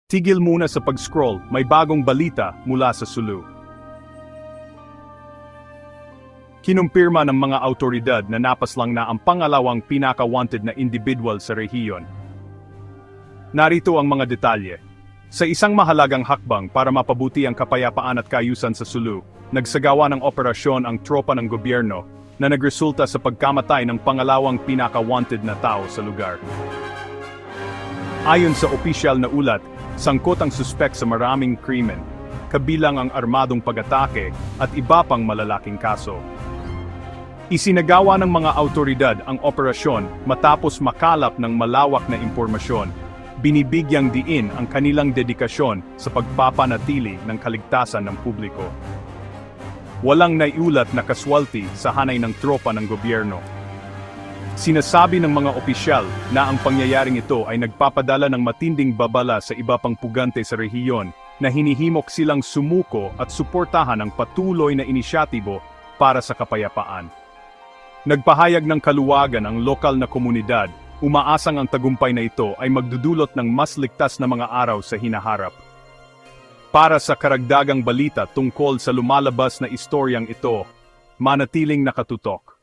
Tigil muna sa pag-scroll, may bagong balita mula sa Sulu. Kinumpirma ng mga awtoridad na napaslang na ang pangalawang pinaka-wanted na individual sa rehiyon. Narito ang mga detalye. Sa isang mahalagang hakbang para mapabuti ang kapayapaan at kaayusan sa Sulu, nagsagawa ng operasyon ang tropa ng gobyerno na nagresulta sa pagkamatay ng pangalawang pinaka-wanted na tao sa lugar. Ayon sa opisyal na ulat, sangkot ang suspek sa maraming krimen, kabilang ang armadong pag-atake at iba pang malalaking kaso. Isinagawa ng mga awtoridad ang operasyon matapos makalap ng malawak na impormasyon. Binibigyang diin ang kanilang dedikasyon sa pagpapanatili ng kaligtasan ng publiko. Walang naiulat na kaswalti sa hanay ng tropa ng gobyerno. Sinasabi ng mga opisyal na ang pangyayaring ito ay nagpapadala ng matinding babala sa iba pang pugante sa rehiyon na hinihimok silang sumuko at suportahan ang patuloy na inisyatibo para sa kapayapaan. Nagpahayag ng kaluwagan ang lokal na komunidad, umaasang ang tagumpay na ito ay magdudulot ng mas ligtas na mga araw sa hinaharap. Para sa karagdagang balita tungkol sa lumalabas na istoryang ito, manatiling nakatutok.